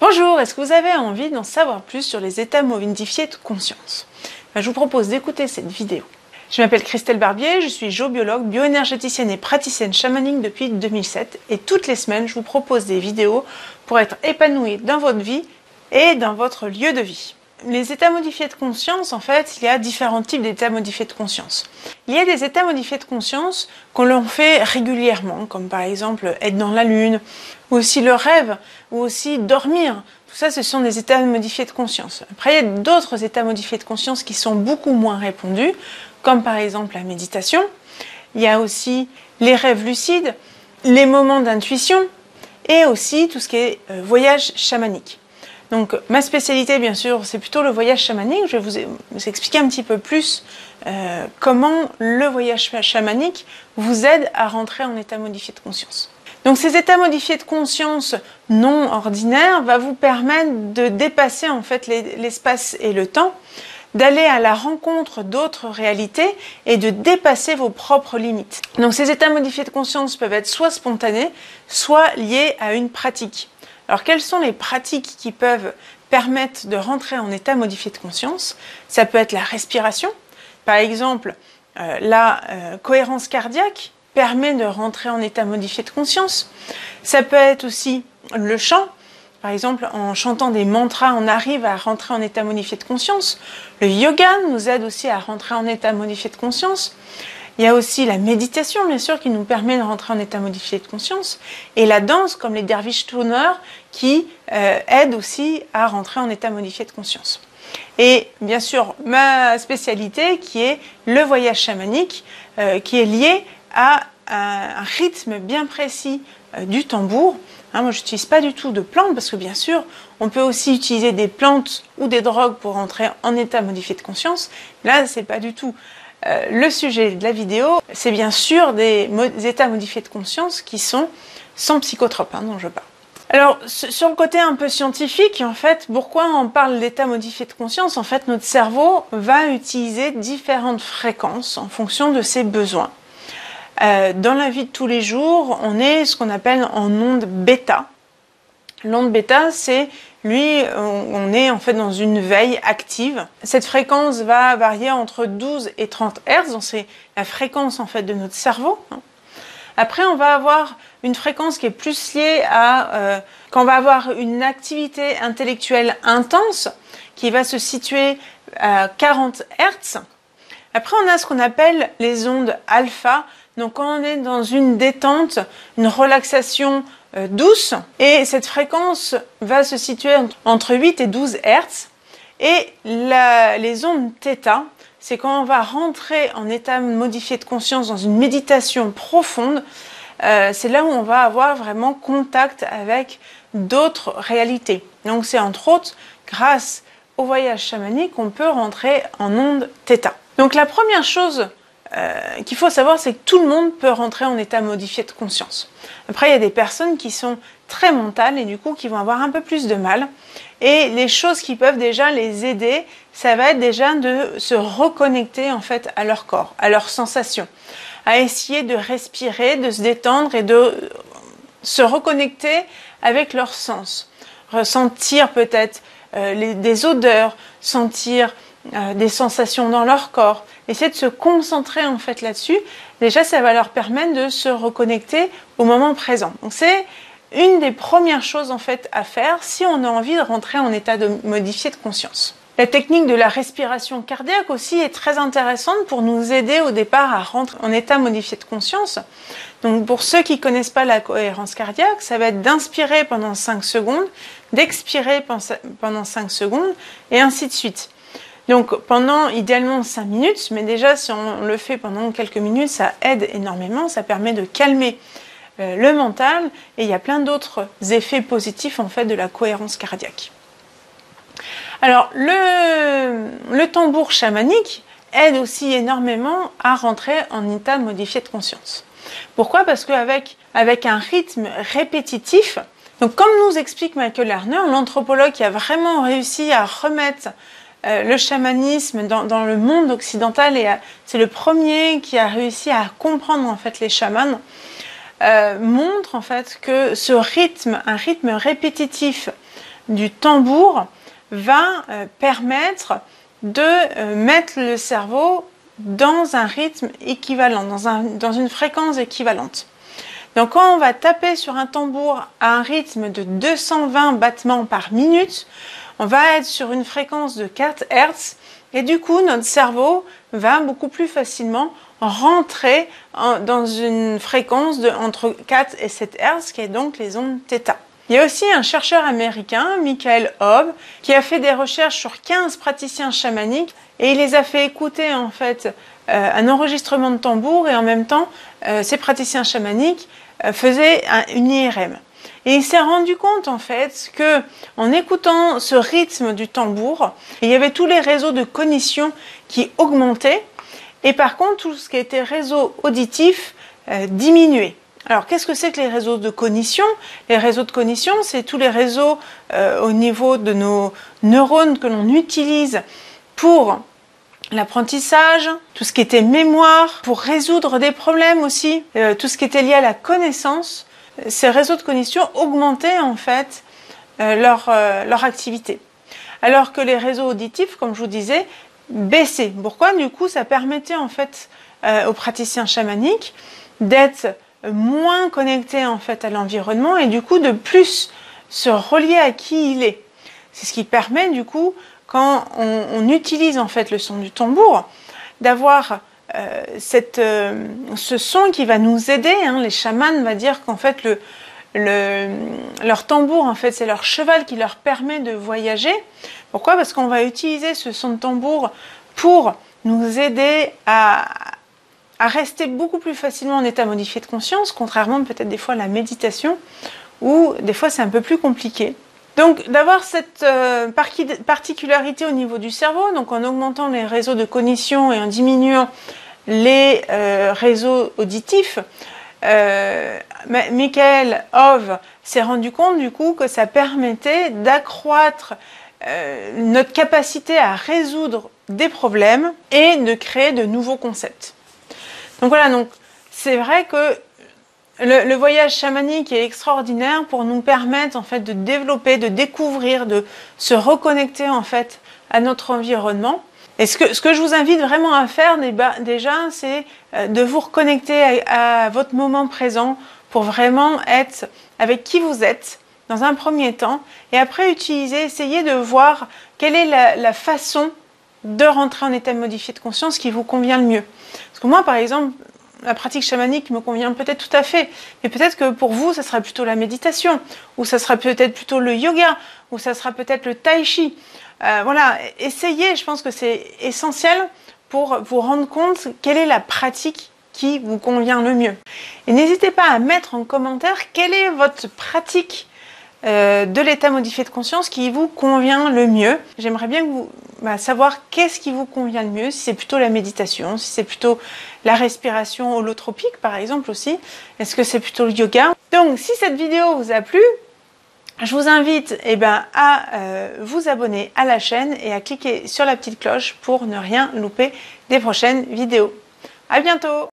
Bonjour, est-ce que vous avez envie d'en savoir plus sur les états modifiés de conscience? Je vous propose d'écouter cette vidéo. Je m'appelle Christelle Barbier, je suis géobiologue, bioénergéticienne et praticienne chamanique depuis 2007 et toutes les semaines je vous propose des vidéos pour être épanoui dans votre vie et dans votre lieu de vie. Les états modifiés de conscience, en fait, il y a différents types d'états modifiés de conscience. Il y a des états modifiés de conscience qu'on l'on fait régulièrement, comme par exemple être dans la lune, ou aussi le rêve, ou aussi dormir. Tout ça, ce sont des états modifiés de conscience. Après, il y a d'autres états modifiés de conscience qui sont beaucoup moins répandus, comme par exemple la méditation. Il y a aussi les rêves lucides, les moments d'intuition, et aussi tout ce qui est voyage chamanique. Donc ma spécialité, bien sûr, c'est plutôt le voyage chamanique. Je vais vous expliquer un petit peu plus comment le voyage chamanique vous aide à rentrer en état modifié de conscience. Donc ces états modifiés de conscience non ordinaires va vous permettre de dépasser en fait l'espace et le temps, d'aller à la rencontre d'autres réalités et de dépasser vos propres limites. Donc ces états modifiés de conscience peuvent être soit spontanés, soit liés à une pratique. Alors, quelles sont les pratiques qui peuvent permettre de rentrer en état modifié de conscience? Ça peut être la respiration. Par exemple, la cohérence cardiaque permet de rentrer en état modifié de conscience. Ça peut être aussi le chant. Par exemple, en chantant des mantras, on arrive à rentrer en état modifié de conscience. Le yoga nous aide aussi à rentrer en état modifié de conscience. Il y a aussi la méditation, bien sûr, qui nous permet de rentrer en état modifié de conscience. Et la danse, comme les dervish toners, qui aident aussi à rentrer en état modifié de conscience. Et bien sûr, ma spécialité, qui est le voyage chamanique, qui est lié à un rythme bien précis du tambour. Moi, je n'utilise pas du tout de plantes, parce que bien sûr, on peut aussi utiliser des plantes ou des drogues pour rentrer en état modifié de conscience. Là, c'est pas du tout le sujet de la vidéo, c'est bien sûr des états modifiés de conscience qui sont sans psychotropes, dont je parle. Alors, sur le côté un peu scientifique, en fait, pourquoi on parle d'état modifié de conscience? En fait, notre cerveau va utiliser différentes fréquences en fonction de ses besoins. Dans la vie de tous les jours, on est ce qu'on appelle en onde bêta. L'onde bêta, c'est on est en fait dans une veille active. Cette fréquence va varier entre 12 et 30 Hz, donc c'est la fréquence en fait de notre cerveau. Après, on va avoir une fréquence qui est plus liée à quand on va avoir une activité intellectuelle intense qui va se situer à 40 Hz. Après, on a ce qu'on appelle les ondes alpha. Donc, quand on est dans une détente, une relaxation douce, et cette fréquence va se situer entre 8 et 12 Hz. Et les ondes θ, c'est quand on va rentrer en état modifié de conscience dans une méditation profonde. C'est là où on va avoir vraiment contact avec d'autres réalités. Donc c'est entre autres grâce au voyage chamanique qu'on peut rentrer en onde θ. Donc la première chose qu'il faut savoir, c'est que tout le monde peut rentrer en état modifié de conscience. Après, il y a des personnes qui sont très mentales et du coup qui vont avoir un peu plus de mal. Et les choses qui peuvent déjà les aider, ça va être déjà de se reconnecter en fait à leur corps, à leurs sensations, à essayer de respirer, de se détendre et de se reconnecter avec leurs sens. Ressentir peut-être des odeurs, sentir des sensations dans leur corps, essayer de se concentrer en fait là-dessus. Déjà, ça va leur permettre de se reconnecter au moment présent. Donc, c'est une des premières choses en fait à faire si on a envie de rentrer en état modifié de conscience. La technique de la respiration cardiaque aussi est très intéressante pour nous aider au départ à rentrer en état modifié de conscience. Donc pour ceux qui ne connaissent pas la cohérence cardiaque, ça va être d'inspirer pendant 5 secondes, d'expirer pendant 5 secondes et ainsi de suite. Donc pendant idéalement 5 minutes, mais déjà si on le fait pendant quelques minutes, ça aide énormément, ça permet de calmer le mental et il y a plein d'autres effets positifs en fait de la cohérence cardiaque. Alors le tambour chamanique aide aussi énormément à rentrer en état modifié de conscience. Pourquoi? Parce qu'avec un rythme répétitif, donc comme nous explique Michael Lerner, l'anthropologue qui a vraiment réussi à remettre le chamanisme dans le monde occidental et c'est le premier qui a réussi à comprendre en fait les chamans, montre en fait que ce rythme, un rythme répétitif du tambour va permettre de mettre le cerveau dans un rythme équivalent, dans une fréquence équivalente. Donc quand on va taper sur un tambour à un rythme de 220 battements par minute, on va être sur une fréquence de 4 Hz et du coup notre cerveau va beaucoup plus facilement rentrer dans une fréquence entre 4 et 7 Hz qui est donc les ondes θ. Il y a aussi un chercheur américain, Michael Ove, qui a fait des recherches sur 15 praticiens chamaniques et il les a fait écouter en fait un enregistrement de tambour et en même temps ces praticiens chamaniques faisaient une IRM. Et il s'est rendu compte en fait que en écoutant ce rythme du tambour, il y avait tous les réseaux de cognition qui augmentaient et par contre tout ce qui était réseau auditif diminuait. Alors, qu'est-ce que c'est que les réseaux de cognition? Les réseaux de cognition, c'est tous les réseaux au niveau de nos neurones que l'on utilise pour l'apprentissage, tout ce qui était mémoire, pour résoudre des problèmes aussi, tout ce qui était lié à la connaissance. Ces réseaux de cognition augmentaient en fait leur activité. Alors que les réseaux auditifs, comme je vous disais, baissaient. Pourquoi? Du coup, ça permettait en fait aux praticiens chamaniques d'être moins connecté en fait à l'environnement et du coup de plus se relier à qui il est. C'est ce qui permet du coup quand on utilise en fait le son du tambour d'avoir ce son qui va nous aider. Les chamans vont dire qu'en fait leur tambour en fait c'est leur cheval qui leur permet de voyager. Pourquoi? Parce qu'on va utiliser ce son de tambour pour nous aider à rester beaucoup plus facilement en état modifié de conscience, contrairement peut-être des fois à la méditation, où des fois c'est un peu plus compliqué. Donc d'avoir cette particularité au niveau du cerveau, donc en augmentant les réseaux de cognition et en diminuant les réseaux auditifs, Michael Ove s'est rendu compte du coup que ça permettait d'accroître notre capacité à résoudre des problèmes et de créer de nouveaux concepts. Donc voilà, donc c'est vrai que le voyage chamanique est extraordinaire pour nous permettre en fait de développer, de découvrir, de se reconnecter en fait à notre environnement. Et ce que je vous invite vraiment à faire déjà, c'est de vous reconnecter à votre moment présent pour vraiment être avec qui vous êtes dans un premier temps et après essayer de voir quelle est la façon de rentrer en état modifié de conscience qui vous convient le mieux. Parce que moi, par exemple, la pratique chamanique me convient peut-être tout à fait, mais peut-être que pour vous, ça sera plutôt la méditation, ou ça sera peut-être plutôt le yoga, ou ça sera peut-être le tai chi. Voilà, essayez, je pense que c'est essentiel pour vous rendre compte quelle est la pratique qui vous convient le mieux. Et n'hésitez pas à mettre en commentaire quelle est votre pratique de l'état modifié de conscience qui vous convient le mieux. J'aimerais bien que vous savoir qu'est-ce qui vous convient le mieux, si c'est plutôt la méditation, si c'est plutôt la respiration holotropique par exemple aussi, est-ce que c'est plutôt le yoga. Donc si cette vidéo vous a plu, je vous invite à vous abonner à la chaîne et à cliquer sur la petite cloche pour ne rien louper des prochaines vidéos. À bientôt!